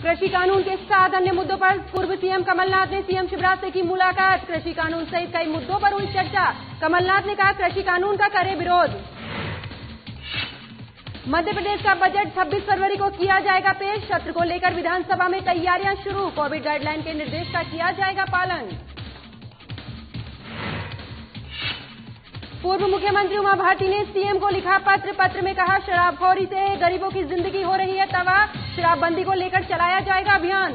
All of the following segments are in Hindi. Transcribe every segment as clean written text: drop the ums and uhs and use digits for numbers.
कृषि कानून के साथ अन्य मुद्दों पर पूर्व सीएम कमलनाथ ने सीएम शिवराज से की मुलाकात। कृषि कानून सहित कई मुद्दों पर हुई चर्चा। कमलनाथ ने कहा कृषि कानून का करे विरोध। मध्य प्रदेश का बजट 26 फरवरी को किया जाएगा पेश। सत्र को लेकर विधानसभा में तैयारियां शुरू। कोविड गाइडलाइन के निर्देश का किया जाएगा पालन। पूर्व मुख्यमंत्री उमा भारती ने सीएम को लिखा पत्र में कहा शराबखोरी से गरीबों की जिंदगी हो रही है तबाह। शराबबंदी को लेकर चलाया जाएगा अभियान।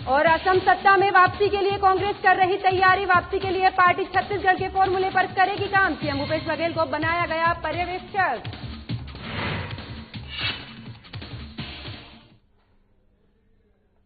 और असम सत्ता में वापसी के लिए कांग्रेस कर रही तैयारी। वापसी के लिए पार्टी छत्तीसगढ़ के फॉर्मूले पर करेगी काम। सीएम भूपेश बघेल को बनाया गया पर्यवेक्षक।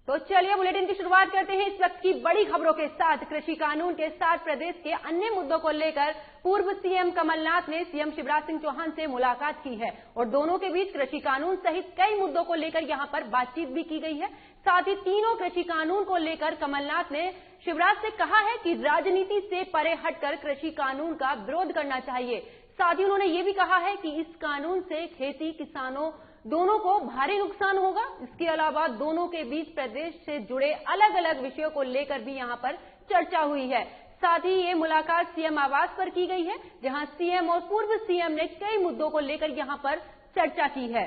तो चलिए बुलेटिन की शुरुआत करते हैं इस वक्त की बड़ी खबरों के साथ। कृषि कानून के साथ प्रदेश के अन्य मुद्दों को लेकर पूर्व सीएम कमलनाथ ने सीएम शिवराज सिंह चौहान से मुलाकात की है और दोनों के बीच कृषि कानून सहित कई मुद्दों को लेकर यहां पर बातचीत भी की गई है। साथ ही तीनों कृषि कानून को लेकर कमलनाथ ने शिवराज से कहा है कि राजनीति से परे हटकर कृषि कानून का विरोध करना चाहिए। साथ ही उन्होंने ये भी कहा है कि इस कानून से खेती किसानों दोनों को भारी नुकसान होगा। इसके अलावा दोनों के बीच प्रदेश से जुड़े अलग अलग विषयों को लेकर भी यहां पर चर्चा हुई है। साथ ही ये मुलाकात सीएम आवास पर की गई है जहां सीएम और पूर्व सीएम ने कई मुद्दों को लेकर यहां पर चर्चा की है।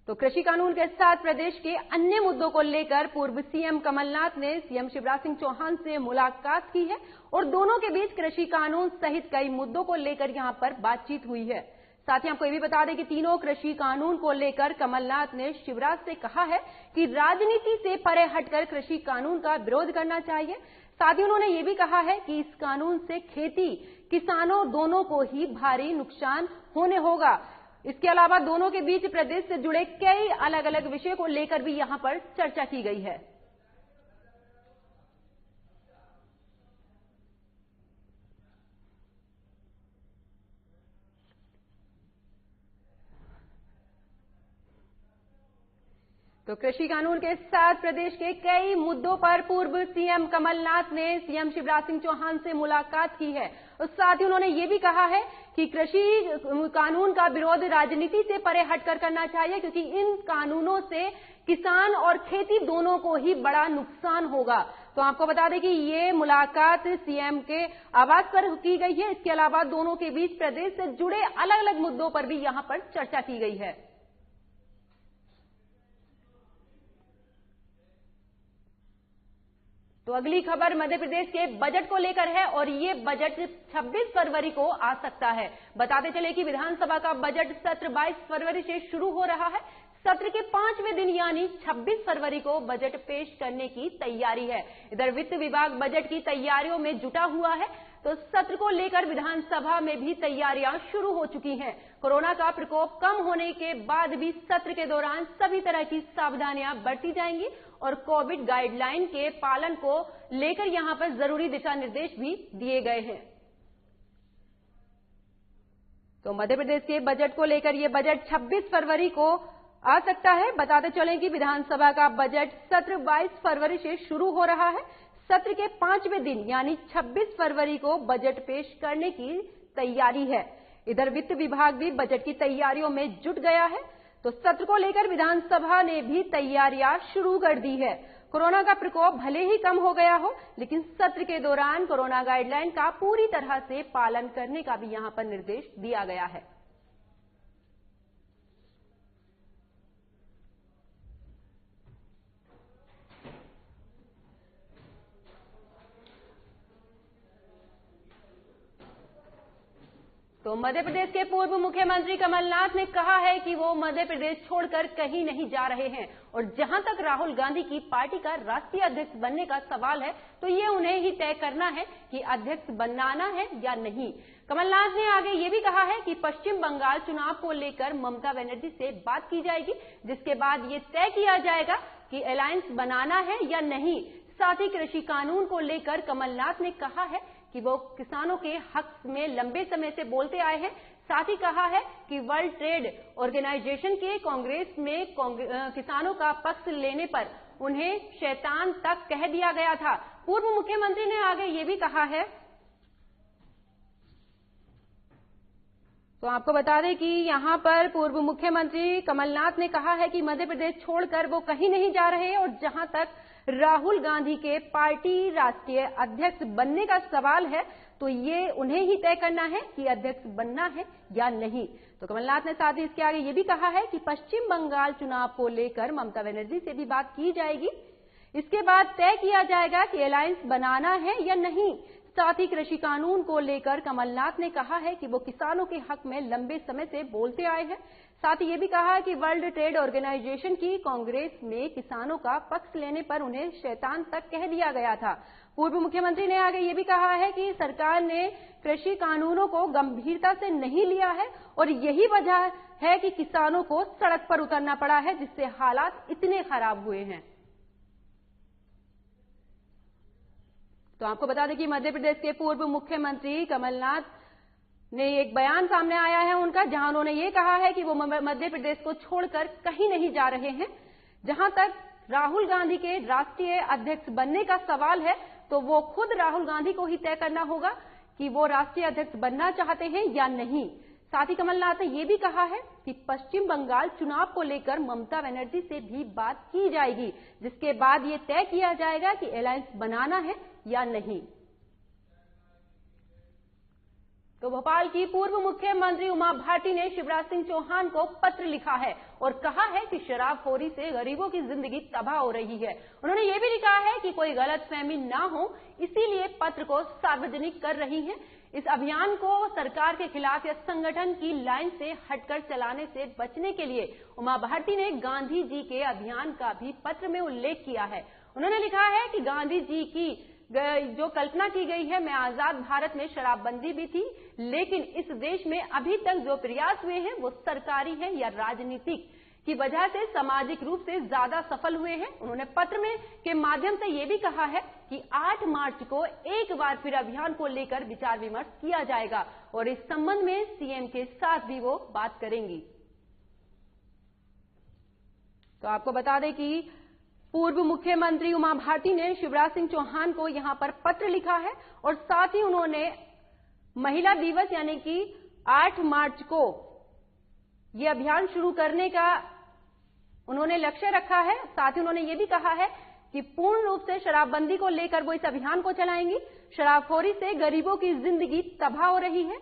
तो कृषि कानून के साथ प्रदेश के अन्य मुद्दों को लेकर पूर्व सीएम कमलनाथ ने सीएम शिवराज सिंह चौहान से मुलाकात की है और दोनों के बीच कृषि कानून सहित कई मुद्दों को लेकर यहां पर बातचीत हुई है। साथ ही आपको ये भी बता दें कि तीनों कृषि कानून को लेकर कमलनाथ ने शिवराज से कहा है कि राजनीति से परे हटकर कृषि कानून का विरोध करना चाहिए। साथ ही उन्होंने ये भी कहा है कि इस कानून से खेती किसानों दोनों को ही भारी नुकसान होने होगा। इसके अलावा दोनों के बीच प्रदेश से जुड़े कई अलग अलग विषयों को लेकर भी यहां पर चर्चा की गई है। तो कृषि कानून के साथ प्रदेश के कई मुद्दों पर पूर्व सीएम कमलनाथ ने सीएम शिवराज सिंह चौहान से मुलाकात की है और साथ ही उन्होंने ये भी कहा है कि कृषि कानून का विरोध राजनीति से परे हटकर करना चाहिए क्योंकि इन कानूनों से किसान और खेती दोनों को ही बड़ा नुकसान होगा। तो आपको बता दें कि ये मुलाकात सीएम के आवास पर की गई है। इसके अलावा दोनों के बीच प्रदेश से जुड़े अलग अलग मुद्दों पर भी यहां पर चर्चा की गई है। तो अगली खबर मध्य प्रदेश के बजट को लेकर है और ये बजट 26 फरवरी को आ सकता है। बताते चले कि विधानसभा का बजट सत्र 22 फरवरी से शुरू हो रहा है। सत्र के 5वें दिन यानी 26 फरवरी को बजट पेश करने की तैयारी है। इधर वित्त विभाग बजट की तैयारियों में जुटा हुआ है तो सत्र को लेकर विधानसभा में भी तैयारियां शुरू हो चुकी हैं। कोरोना का प्रकोप कम होने के बाद भी सत्र के दौरान सभी तरह की सावधानियां बरती जाएंगी और कोविड गाइडलाइन के पालन को लेकर यहां पर जरूरी दिशा निर्देश भी दिए गए हैं। तो मध्य प्रदेश के बजट को लेकर यह बजट 26 फरवरी को आ सकता है। बताते चलें कि विधानसभा का बजट सत्र 22 फरवरी से शुरू हो रहा है। सत्र के 5वें दिन यानी 26 फरवरी को बजट पेश करने की तैयारी है। इधर वित्त विभाग भी बजट की तैयारियों में जुट गया है तो सत्र को लेकर विधानसभा ने भी तैयारियां शुरू कर दी है। कोरोना का प्रकोप भले ही कम हो गया हो लेकिन सत्र के दौरान कोरोना गाइडलाइन का पूरी तरह से पालन करने का भी यहां पर निर्देश दिया गया है। तो मध्य प्रदेश के पूर्व मुख्यमंत्री कमलनाथ ने कहा है कि वो मध्य प्रदेश छोड़कर कहीं नहीं जा रहे हैं और जहां तक राहुल गांधी की पार्टी का राष्ट्रीय अध्यक्ष बनने का सवाल है तो ये उन्हें ही तय करना है कि अध्यक्ष बनाना है या नहीं। कमलनाथ ने आगे ये भी कहा है कि पश्चिम बंगाल चुनाव को लेकर ममता बनर्जी से बात की जाएगी जिसके बाद ये तय किया जाएगा कि अलायंस बनाना है या नहीं। साथ ही कृषि कानून को लेकर कमलनाथ ने कहा है कि वो किसानों के हक में लंबे समय से बोलते आए हैं। साथ ही कहा है कि वर्ल्ड ट्रेड ऑर्गेनाइजेशन के कांग्रेस में किसानों का पक्ष लेने पर उन्हें शैतान तक कह दिया गया था। पूर्व मुख्यमंत्री ने आगे ये भी कहा है तो आपको बता दें कि यहां पर पूर्व मुख्यमंत्री कमलनाथ ने कहा है कि मध्य प्रदेश छोड़कर वो कहीं नहीं जा रहे और जहां तक राहुल गांधी के पार्टी राष्ट्रीय अध्यक्ष बनने का सवाल है तो ये उन्हें ही तय करना है कि अध्यक्ष बनना है या नहीं। तो कमलनाथ ने साथ ही इसके आगे ये भी कहा है कि पश्चिम बंगाल चुनाव को लेकर ममता बनर्जी से भी बात की जाएगी। इसके बाद तय किया जाएगा कि अलायंस बनाना है या नहीं। साथ ही कृषि कानून को लेकर कमलनाथ ने कहा है कि वो किसानों के हक में लंबे समय से बोलते आए हैं। साथ ही ये भी कहा है कि वर्ल्ड ट्रेड ऑर्गेनाइजेशन की कांग्रेस में किसानों का पक्ष लेने पर उन्हें शैतान तक कह दिया गया था। पूर्व मुख्यमंत्री ने आगे ये भी कहा है कि सरकार ने कृषि कानूनों को गंभीरता से नहीं लिया है और यही वजह है कि किसानों को सड़क पर उतरना पड़ा है, जिससे हालात इतने खराब हुए हैं। तो आपको बता दें कि मध्य प्रदेश के पूर्व मुख्यमंत्री कमलनाथ ने एक बयान सामने आया है उनका, जहां उन्होंने ये कहा है कि वो मध्य प्रदेश को छोड़कर कहीं नहीं जा रहे हैं। जहां तक राहुल गांधी के राष्ट्रीय अध्यक्ष बनने का सवाल है तो वो खुद राहुल गांधी को ही तय करना होगा कि वो राष्ट्रीय अध्यक्ष बनना चाहते हैं या नहीं। साथ ही कमलनाथ ने यह भी कहा है कि पश्चिम बंगाल चुनाव को लेकर ममता बनर्जी से भी बात की जाएगी, जिसके बाद ये तय किया जाएगा कि अलायंस बनाना है या नहीं। तो भोपाल की पूर्व मुख्यमंत्री उमा भारती ने शिवराज सिंह चौहान को पत्र लिखा है और कहा है कि शराबखोरी से गरीबों की जिंदगी तबाह हो रही है। उन्होंने ये भी लिखा है कि कोई गलतफहमी ना हो, इसीलिए पत्र को सार्वजनिक कर रही हैं। इस अभियान को सरकार के खिलाफ या संगठन की लाइन से हटकर चलाने से बचने के लिए उमा भारती ने गांधी जी के अभियान का भी पत्र में उल्लेख किया है। उन्होंने लिखा है कि गांधी जी की जो कल्पना की गई है, मैं आजाद भारत में शराबबंदी भी थी, लेकिन इस देश में अभी तक जो प्रयास हुए हैं वो सरकारी है या राजनीतिक की वजह से सामाजिक रूप से ज्यादा सफल हुए हैं। उन्होंने पत्र में के माध्यम से ये भी कहा है कि 8 मार्च को एक बार फिर अभियान को लेकर विचार विमर्श किया जाएगा और इस संबंध में सीएम के साथ भी वो बात करेंगी। तो आपको बता दें कि पूर्व मुख्यमंत्री उमा भारती ने शिवराज सिंह चौहान को यहां पर पत्र लिखा है और साथ ही उन्होंने महिला दिवस यानी कि 8 मार्च को यह अभियान शुरू करने का उन्होंने लक्ष्य रखा है। साथ ही उन्होंने ये भी कहा है कि पूर्ण रूप से शराबबंदी को लेकर वो इस अभियान को चलाएंगी। शराबखोरी से गरीबों की जिंदगी तबाह हो रही है।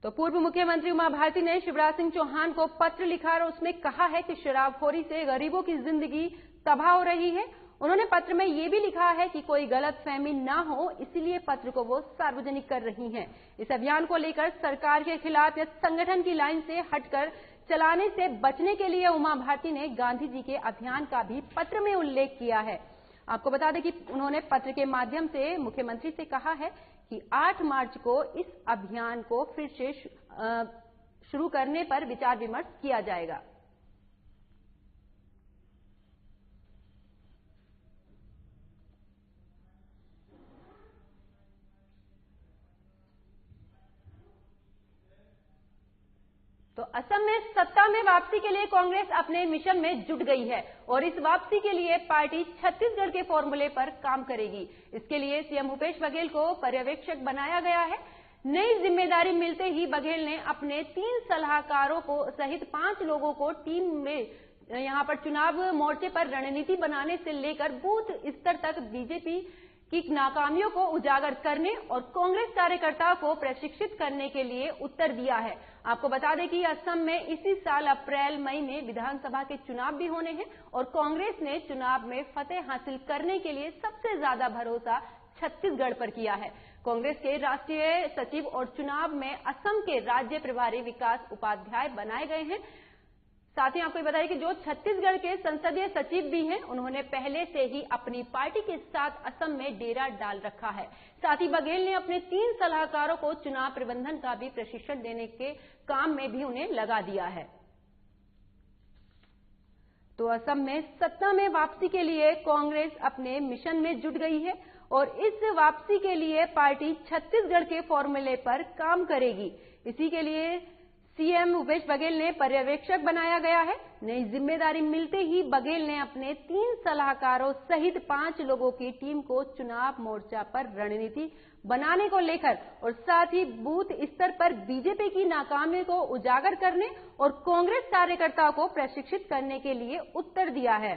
तो पूर्व मुख्यमंत्री उमा भारती ने शिवराज सिंह चौहान को पत्र लिखा और उसमें कहा है कि शराबखोरी से गरीबों की जिंदगी तबाह हो रही है। उन्होंने पत्र में यह भी लिखा है कि कोई गलतफहमी ना हो, इसीलिए पत्र को वो सार्वजनिक कर रही हैं। इस अभियान को लेकर सरकार के खिलाफ या संगठन की लाइन से हटकर चलाने से बचने के लिए उमा भारती ने गांधी जी के अभियान का भी पत्र में उल्लेख किया है। आपको बता दें कि उन्होंने पत्र के माध्यम से मुख्यमंत्री से कहा है कि 8 मार्च को इस अभियान को फिर से शुरू करने पर विचार विमर्श किया जाएगा। तो असम में सत्ता में वापसी के लिए कांग्रेस अपने मिशन में जुट गई है और इस वापसी के लिए पार्टी छत्तीसगढ़ के फॉर्मूले पर काम करेगी। इसके लिए सीएम भूपेश बघेल को पर्यवेक्षक बनाया गया है। नई जिम्मेदारी मिलते ही बघेल ने अपने 3 सलाहकारों को सहित 5 लोगों को टीम में यहां पर चुनाव मोर्चे पर रणनीति बनाने से लेकर बूथ स्तर तक बीजेपी की नाकामियों को उजागर करने और कांग्रेस कार्यकर्ताओं को प्रशिक्षित करने के लिए उत्तर दिया है। आपको बता दें कि असम में इसी साल अप्रैल मई में विधानसभा के चुनाव भी होने हैं और कांग्रेस ने चुनाव में फतेह हासिल करने के लिए सबसे ज्यादा भरोसा छत्तीसगढ़ पर किया है। कांग्रेस के राष्ट्रीय सचिव और चुनाव में असम के राज्य प्रभारी विकास उपाध्याय बनाए गए हैं। साथ ही आपको बताइए कि जो छत्तीसगढ़ के संसदीय सचिव भी हैं, उन्होंने पहले से ही अपनी पार्टी के साथ असम में डेरा डाल रखा है। साथ ही बघेल ने अपने 3 सलाहकारों को चुनाव प्रबंधन का भी प्रशिक्षण देने के काम में भी उन्हें लगा दिया है। तो असम में सत्ता में वापसी के लिए कांग्रेस अपने मिशन में जुट गई है और इस वापसी के लिए पार्टी छत्तीसगढ़ के फॉर्मूले पर काम करेगी। इसी के लिए सीएम भूपेश बघेल ने पर्यवेक्षक बनाया गया है। नई जिम्मेदारी मिलते ही बघेल ने अपने 3 सलाहकारों सहित 5 लोगों की टीम को चुनाव मोर्चा पर रणनीति बनाने को लेकर और साथ ही बूथ स्तर पर बीजेपी की नाकामी को उजागर करने और कांग्रेस कार्यकर्ताओं को प्रशिक्षित करने के लिए उत्तर दिया है।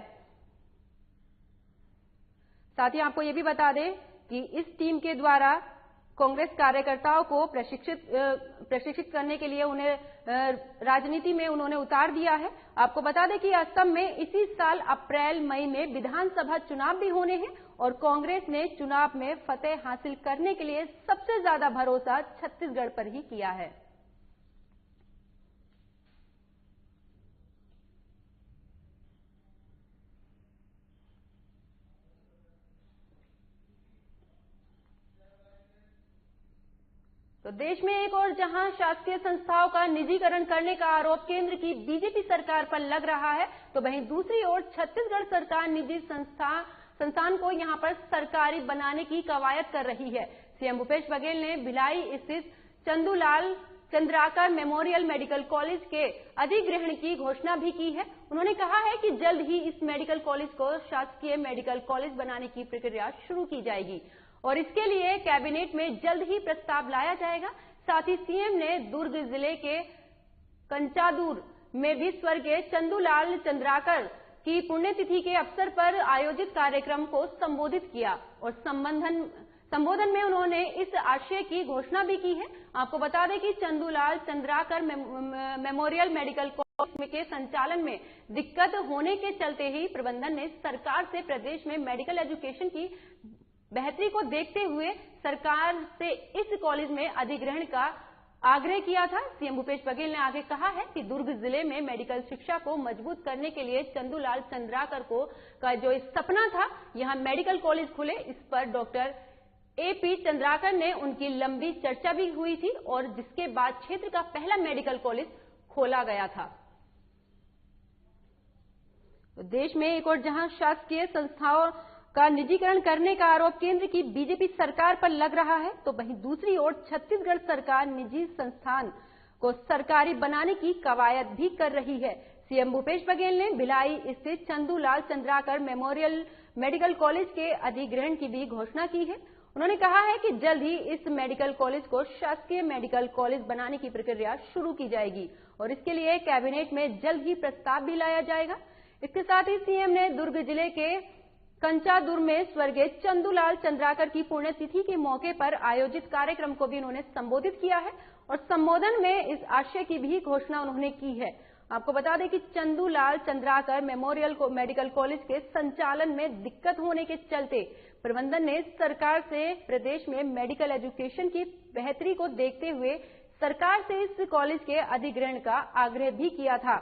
साथ ही आपको ये भी बता दें कि इस टीम के द्वारा कांग्रेस कार्यकर्ताओं को प्रशिक्षित करने के लिए उन्हें राजनीति में उन्होंने उतार दिया है। आपको बता दें कि असम में इसी साल अप्रैल मई में विधानसभा चुनाव भी होने हैं और कांग्रेस ने चुनाव में फतेह हासिल करने के लिए सबसे ज्यादा भरोसा छत्तीसगढ़ पर ही किया है। तो देश में एक और जहां शासकीय संस्थाओं का निजीकरण करने का आरोप केंद्र की बीजेपी सरकार पर लग रहा है, तो वहीं दूसरी ओर छत्तीसगढ़ सरकार निजी संस्थान को यहां पर सरकारी बनाने की कवायद कर रही है। सीएम भूपेश बघेल ने भिलाई स्थित Chandulal Chandrakar memorial medical college के अधिग्रहण की घोषणा भी की है। उन्होंने कहा है कि जल्द ही इस मेडिकल कॉलेज को शासकीय मेडिकल कॉलेज बनाने की प्रक्रिया शुरू की जाएगी और इसके लिए कैबिनेट में जल्द ही प्रस्ताव लाया जाएगा। साथ ही सीएम ने दुर्ग जिले के कंचादूर में भी स्वर्गीय चंदूलाल चंद्राकर की पुण्यतिथि के अवसर पर आयोजित कार्यक्रम को संबोधित किया और संबोधन में उन्होंने इस आशय की घोषणा भी की है। आपको बता दें कि Chandulal Chandrakar memorial medical college के संचालन में दिक्कत होने के चलते ही प्रबंधन ने सरकार से प्रदेश में मेडिकल एजुकेशन की बेहतरी को देखते हुए सरकार से इस कॉलेज में अधिग्रहण का आग्रह किया था। सीएम भूपेश बघेल ने आगे कहा है कि दुर्ग जिले में मेडिकल शिक्षा को मजबूत करने के लिए चंदूलाल चंद्राकर का जो सपना था यहां मेडिकल कॉलेज खुले, इस पर डॉक्टर AP चंद्राकर ने उनकी लंबी चर्चा भी हुई थी और जिसके बाद क्षेत्र का पहला मेडिकल कॉलेज खोला गया था। तो देश में एक और जहां शासकीय संस्थाओं का निजीकरण करने का आरोप केंद्र की बीजेपी सरकार पर लग रहा है, तो वहीं दूसरी ओर छत्तीसगढ़ सरकार निजी संस्थान को सरकारी बनाने की कवायद भी कर रही है। सीएम भूपेश बघेल ने भिलाई स्थित Chandulal Chandrakar memorial medical college के अधिग्रहण की भी घोषणा की है। उन्होंने कहा है कि जल्द ही इस मेडिकल कॉलेज को शासकीय मेडिकल कॉलेज बनाने की प्रक्रिया शुरू की जाएगी और इसके लिए कैबिनेट में जल्द ही प्रस्ताव भी लाया जाएगा। इसके साथ ही सीएम ने दुर्ग जिले के कंचादूर में स्वर्गीय चंदूलाल चंद्राकर की पुण्यतिथि के मौके पर आयोजित कार्यक्रम को भी उन्होंने संबोधित किया है और संबोधन में इस आशय की भी घोषणा उन्होंने की है। आपको बता दें कि Chandulal Chandrakar memorial medical college के संचालन में दिक्कत होने के चलते प्रबंधन ने सरकार से प्रदेश में मेडिकल एजुकेशन की बेहतरी को देखते हुए सरकार से इस कॉलेज के अधिग्रहण का आग्रह भी किया था।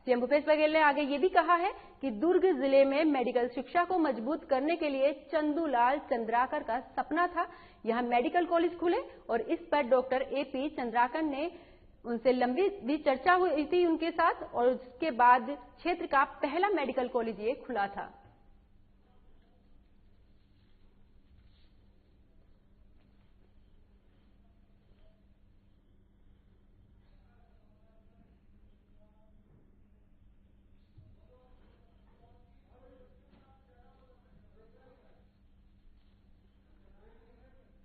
सीएम भूपेश बघेल ने आगे ये भी कहा है कि दुर्ग जिले में मेडिकल शिक्षा को मजबूत करने के लिए चंदूलाल चंद्राकर का सपना था यहां मेडिकल कॉलेज खुले और इस पर डॉक्टर AP चंद्राकर ने उनसे लंबी भी चर्चा हुई थी उनके साथ और उसके बाद क्षेत्र का पहला मेडिकल कॉलेज ये खुला था।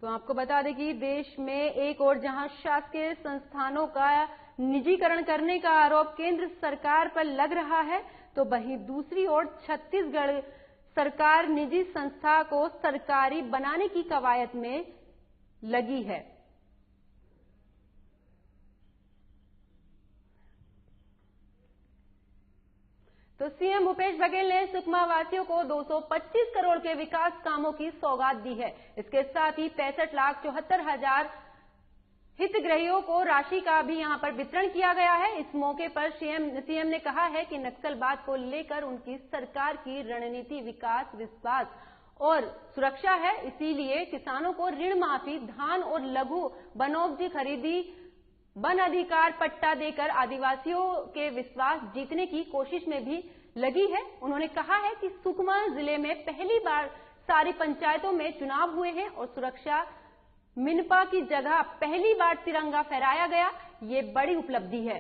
तो आपको बता दें कि देश में एक और जहां शासकीय संस्थानों का निजीकरण करने का आरोप केंद्र सरकार पर लग रहा है, तो वहीं दूसरी ओर छत्तीसगढ़ सरकार निजी संस्था को सरकारी बनाने की कवायद में लगी है। तो सीएम भूपेश बघेल ने सुकमा वासियों को 225 करोड़ के विकास कामों की सौगात दी है। इसके साथ ही 65,74,000 हितग्राहियों को राशि का भी यहां पर वितरण किया गया है। इस मौके पर सीएम ने कहा है कि नक्सलवाद को लेकर उनकी सरकार की रणनीति विकास, विश्वास और सुरक्षा है, इसीलिए किसानों को ऋण माफी, धान और लघु वनोपज खरीदी, वन अधिकार पट्टा देकर आदिवासियों के विश्वास जीतने की कोशिश में भी लगी है। उन्होंने कहा है कि सुकमा जिले में पहली बार सारी पंचायतों में चुनाव हुए हैं और सुरक्षा मिनपा की जगह पहली बार तिरंगा फहराया गया। ये बड़ी उपलब्धि है।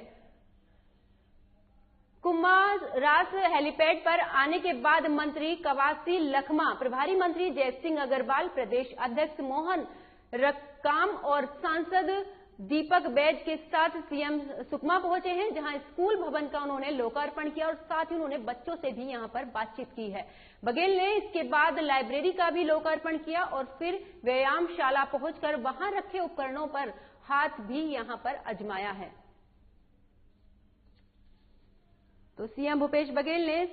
कुमारास हेलीपैड पर आने के बाद मंत्री कवासी लखमा, प्रभारी मंत्री जयसिंह अग्रवाल, प्रदेश अध्यक्ष मोहन रक्काम और सांसद दीपक बैज के साथ सीएम सुकमा पहुंचे हैं, जहां स्कूल भवन का उन्होंने लोकार्पण किया और साथ ही उन्होंने बच्चों से भी यहां पर बातचीत की है। बघेल ने इसके बाद लाइब्रेरी का भी लोकार्पण किया और फिर व्यायामशाला पहुंचकर वहां रखे उपकरणों पर हाथ भी यहां पर आजमाया है। तो सीएम भूपेश बघेल ने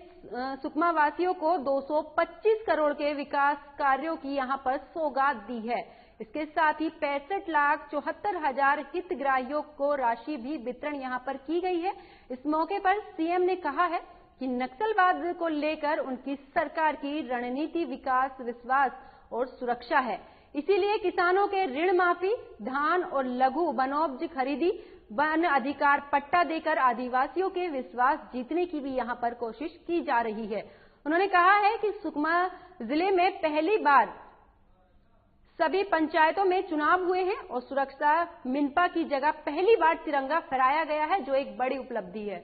सुकमा वासियों को 225 करोड़ के विकास कार्यों की यहां पर सौगात दी है। इसके साथ ही 65,74,000 हितग्राहियों को राशि भी वितरण यहां पर की गई है। इस मौके पर सीएम ने कहा है कि नक्सलवाद को लेकर उनकी सरकार की रणनीति विकास, विश्वास और सुरक्षा है। इसीलिए किसानों के ऋण माफी, धान और लघु वनोपज खरीदी, वन अधिकार पट्टा देकर आदिवासियों के विश्वास जीतने की भी यहां पर कोशिश की जा रही है। उन्होंने कहा है कि सुकमा जिले में पहली बार सभी पंचायतों में चुनाव हुए हैं और सुरक्षा मिनपा की जगह पहली बार तिरंगा फहराया गया है, जो एक बड़ी उपलब्धि है।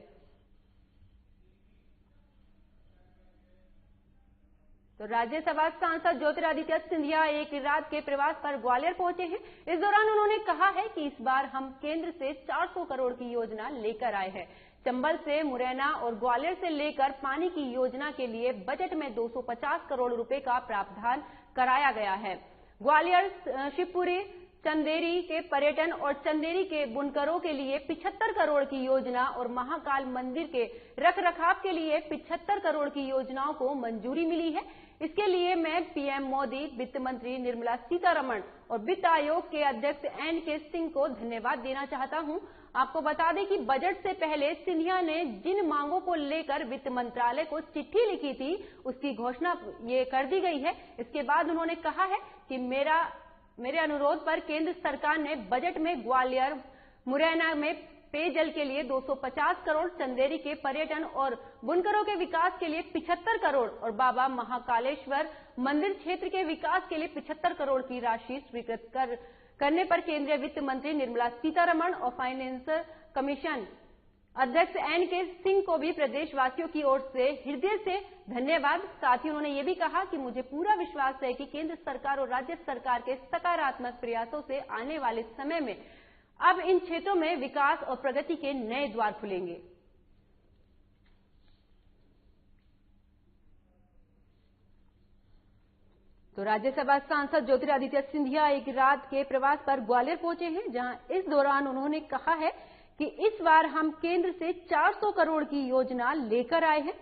तो राज्यसभा सांसद ज्योतिरादित्य सिंधिया एक रात के प्रवास पर ग्वालियर पहुंचे हैं। इस दौरान उन्होंने कहा है कि इस बार हम केंद्र से 400 करोड़ की योजना लेकर आए हैं। चंबल से मुरैना और ग्वालियर से लेकर पानी की योजना के लिए बजट में 250 करोड़ रुपए का प्रावधान कराया गया है। ग्वालियर, शिवपुरी, चंदेरी के पर्यटन और चंदेरी के बुनकरों के लिए 75 करोड़ की योजना और महाकाल मंदिर के रखरखाव के लिए 75 करोड़ की योजनाओं को मंजूरी मिली है। इसके लिए मैं पीएम मोदी, वित्त मंत्री निर्मला सीतारमण और वित्त आयोग के अध्यक्ष एन.के. सिंह को धन्यवाद देना चाहता हूं। आपको बता दें कि बजट से पहले सिंधिया ने जिन मांगों को लेकर वित्त मंत्रालय को चिट्ठी लिखी थी, उसकी घोषणा ये कर दी गई है। इसके बाद उन्होंने कहा है कि मेरे अनुरोध पर केंद्र सरकार ने बजट में ग्वालियर, मुरैना में पेयजल के लिए 250 करोड़, चंदेरी के पर्यटन और बुनकरों के विकास के लिए 75 करोड़ और बाबा महाकालेश्वर मंदिर क्षेत्र के विकास के लिए 75 करोड़ की राशि स्वीकृत करने पर केंद्रीय वित्त मंत्री निर्मला सीतारमण और फाइनेंस कमीशन अध्यक्ष एन.के. सिंह को भी प्रदेशवासियों की ओर से हृदय से धन्यवाद। साथ ही उन्होंने ये भी कहा कि मुझे पूरा विश्वास है कि केंद्र सरकार और राज्य सरकार के सकारात्मक प्रयासों से आने वाले समय में अब इन क्षेत्रों में विकास और प्रगति के नए द्वार खुलेंगे। तो राज्यसभा सांसद ज्योतिरादित्य सिंधिया एक रात के प्रवास पर ग्वालियर पहुंचे हैं, जहां इस दौरान उन्होंने कहा है कि इस बार हम केंद्र से 400 करोड़ की योजना लेकर आए हैं।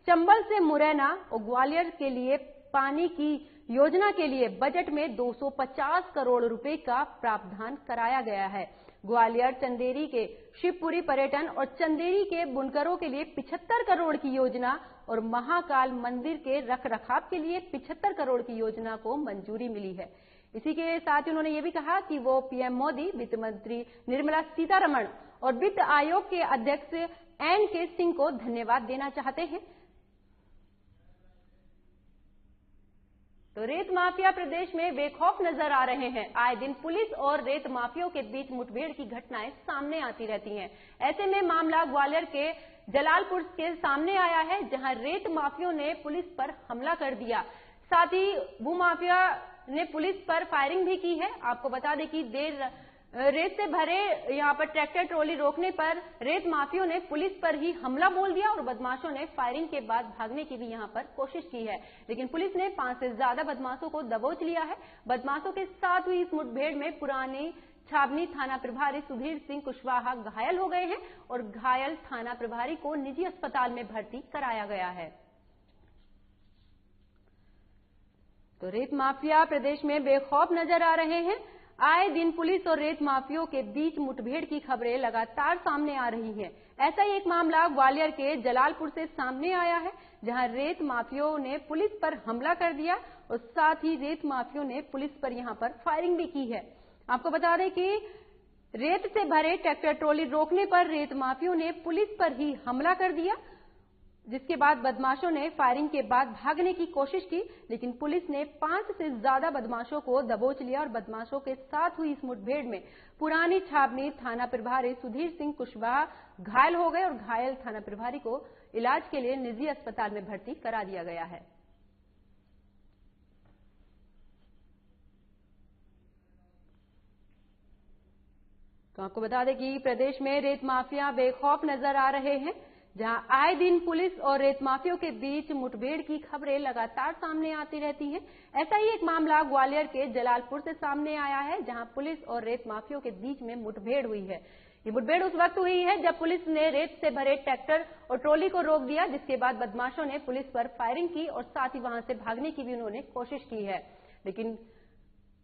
चंबल से मुरैना और ग्वालियर के लिए पानी की योजना के लिए बजट में 250 करोड़ रुपए का प्रावधान कराया गया है। ग्वालियर, चंदेरी के शिवपुरी पर्यटन और चंदेरी के बुनकरों के लिए 75 करोड़ की योजना और महाकाल मंदिर के रखरखाव के लिए 75 करोड़ की योजना को मंजूरी मिली है। इसी के साथ ही उन्होंने ये भी कहा कि वो पीएम मोदी, वित्त मंत्री निर्मला सीतारमण और वित्त आयोग के अध्यक्ष एन.के. सिंह को धन्यवाद देना चाहते हैं। तो रेत माफिया प्रदेश में बेखौफ नजर आ रहे हैं। आए दिन पुलिस और रेत माफियाओं के बीच मुठभेड़ की घटनाएं सामने आती रहती हैं। ऐसे में मामला ग्वालियर के जलालपुर के सामने आया है, जहां रेत माफियाओं ने पुलिस पर हमला कर दिया। साथ ही भूमाफिया ने पुलिस पर फायरिंग भी की है। आपको बता दें कि रेत से भरे यहां पर ट्रैक्टर ट्रॉली रोकने पर रेत माफियों ने पुलिस पर ही हमला बोल दिया और बदमाशों ने फायरिंग के बाद भागने की भी यहां पर कोशिश की है, लेकिन पुलिस ने 5 से ज्यादा बदमाशों को दबोच लिया है। बदमाशों के साथ हुई इस मुठभेड़ में पुरानी छावनी थाना प्रभारी सुधीर सिंह कुशवाहा घायल हो गए हैं और घायल थाना प्रभारी को निजी अस्पताल में भर्ती कराया गया है। तो रेत माफिया प्रदेश में बेखौफ नजर आ रहे हैं। आए दिन पुलिस और रेत माफियों के बीच मुठभेड़ की खबरें लगातार सामने आ रही हैं। ऐसा ही एक मामला ग्वालियर के जलालपुर से सामने आया है, जहां रेत माफियों ने पुलिस पर हमला कर दिया और साथ ही रेत माफियों ने पुलिस पर यहां पर फायरिंग भी की है। आपको बता दें कि रेत से भरे ट्रैक्टर ट्रॉली रोकने पर रेत माफियों ने पुलिस पर ही हमला कर दिया। जिसके बाद बदमाशों ने फायरिंग के बाद भागने की कोशिश की, लेकिन पुलिस ने 5 से ज्यादा बदमाशों को दबोच लिया और बदमाशों के साथ हुई इस मुठभेड़ में पुरानी छावनी थाना प्रभारी सुधीर सिंह कुशवाहा घायल हो गए और घायल थाना प्रभारी को इलाज के लिए निजी अस्पताल में भर्ती करा दिया गया है। तो आपको बता दें कि प्रदेश में रेत माफिया बेखौफ नजर आ रहे हैं, जहां आए दिन पुलिस और रेत माफियों के बीच मुठभेड़ की खबरें लगातार सामने आती रहती हैं। ऐसा ही एक मामला ग्वालियर के जलालपुर से सामने आया है, जहां पुलिस और रेत माफियों के बीच में मुठभेड़ हुई है। ये मुठभेड़ उस वक्त हुई है जब पुलिस ने रेत से भरे ट्रैक्टर और ट्रॉली को रोक दिया, जिसके बाद बदमाशों ने पुलिस पर फायरिंग की और साथ ही वहां से भागने की भी उन्होंने कोशिश की है, लेकिन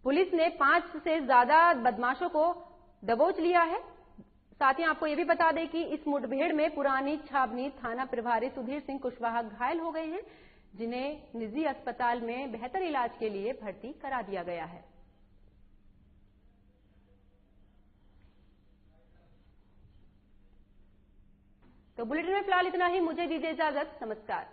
पुलिस ने 5 से ज्यादा बदमाशों को दबोच लिया है। साथ ही आपको यह भी बता दें कि इस मुठभेड़ में पुरानी छावनी थाना प्रभारी सुधीर सिंह कुशवाहा घायल हो गए हैं, जिन्हें निजी अस्पताल में बेहतर इलाज के लिए भर्ती करा दिया गया है। तो बुलेटिन में फिलहाल इतना ही। मुझे दीजिए इजाजत। नमस्कार।